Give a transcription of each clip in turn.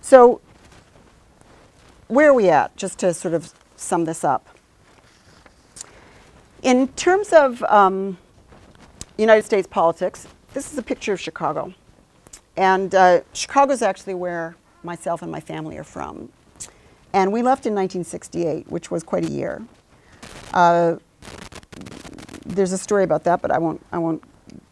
So where are we at, just to sort of sum this up? In terms of United States politics, this is a picture of Chicago. And Chicago is actually where myself and my family are from. And we left in 1968, which was quite a year. There's a story about that, but I won't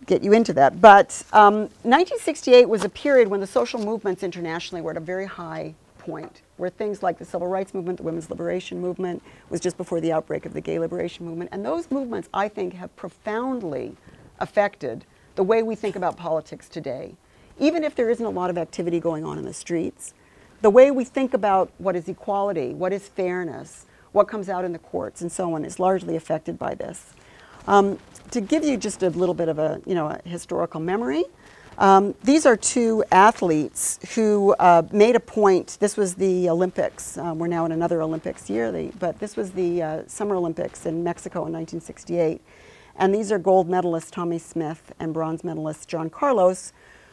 get you into that. But 1968 was a period when the social movements internationally were at a very high point, where things like the civil rights movement, the women's liberation movement, was just before the outbreak of the gay liberation movement. And those movements, I think, have profoundly affected the way we think about politics today. Even if there isn't a lot of activity going on in the streets, the way we think about what is equality, what is fairness, what comes out in the courts, and so on, is largely affected by this. To give you just a little bit of a historical memory, these are two athletes who made a point. This was the Olympics. We're now in another Olympics year, but this was the Summer Olympics in Mexico in 1968. And these are gold medalists Tommy Smith and bronze medalist John Carlos,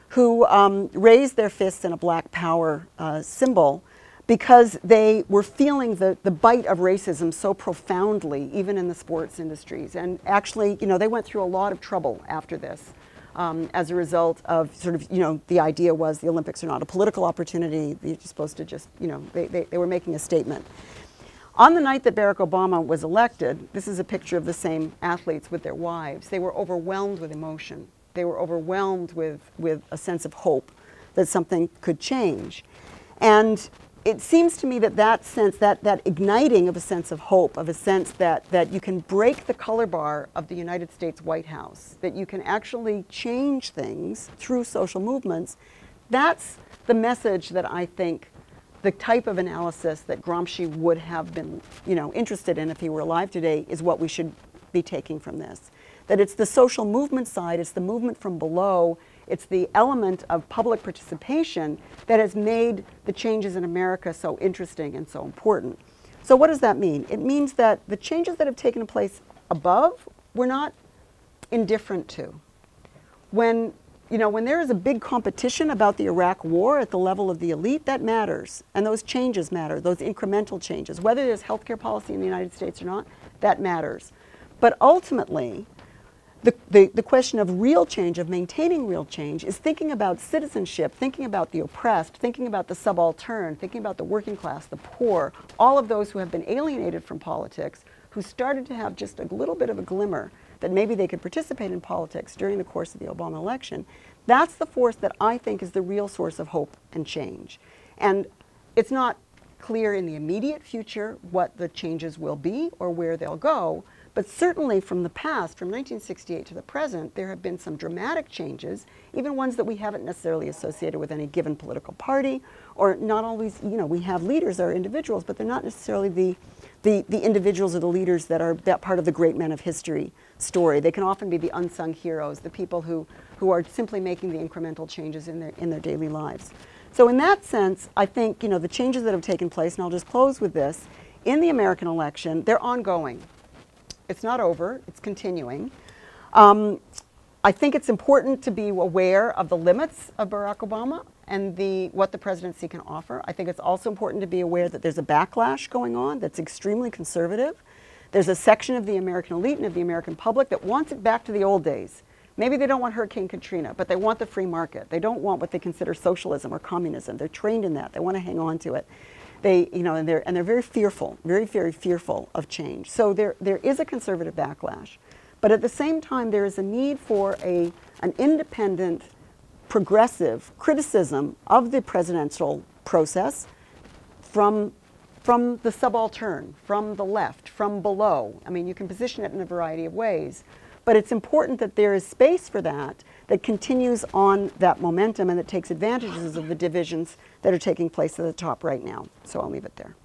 who raised their fists in a Black Power symbol because they were feeling the bite of racism so profoundly, even in the sports industries. And actually, they went through a lot of trouble after this as a result of sort of, the idea was the Olympics are not a political opportunity. You're supposed to just, they were making a statement. On the night that Barack Obama was elected, this is a picture of the same athletes with their wives. They were overwhelmed with emotion. They were overwhelmed with a sense of hope that something could change. And it seems to me that sense, that igniting of a sense of hope, of a sense that you can break the color bar of the United States White House, that you can actually change things through social movements, that's the message that I think the type of analysis that Gramsci would have been, interested in if he were alive today is what we should be taking from this. That it's the social movement side, it's the movement from below, it's the element of public participation that has made the changes in America so interesting and so important. So what does that mean? It means that the changes that have taken place above, we're not indifferent to. When there is a big competition about the Iraq war at the level of the elite, that matters. And those changes matter, those incremental changes. Whether there's healthcare policy in the United States or not, that matters. But ultimately, the question of real change, of maintaining real change, is thinking about citizenship, thinking about the oppressed, thinking about the subaltern, thinking about the working class, the poor, all of those who have been alienated from politics, who started to have just a little bit of a glimmer that maybe they could participate in politics during the course of the Obama election. That's the force that I think is the real source of hope and change. And it's not clear in the immediate future what the changes will be or where they'll go, but certainly from the past, from 1968 to the present, there have been some dramatic changes, even ones that we haven't necessarily associated with any given political party, or not always, we have leaders or individuals, but they're not necessarily the individuals or the leaders that are that part of the great men of history story. They can often be the unsung heroes, the people who are simply making the incremental changes in their daily lives. So in that sense, I think, the changes that have taken place, and I'll just close with this, in the American election, they're ongoing. It's not over, it's continuing. I think it's important to be aware of the limits of Barack Obama and what the presidency can offer. I think it's also important to be aware that there's a backlash going on that's extremely conservative. There's a section of the American elite and of the American public that wants it back to the old days. Maybe they don't want Hurricane Katrina, but they want the free market. They don't want what they consider socialism or communism. They're trained in that. They want to hang on to it. And they're very fearful, very, very fearful of change. So there is a conservative backlash. But at the same time, there is a need for an independent, progressive criticism of the presidential process from the subaltern, from the left, from below. I mean, you can position it in a variety of ways. But it's important that there is space for that continues on that momentum and that takes advantages of the divisions that are taking place at the top right now. So I'll leave it there.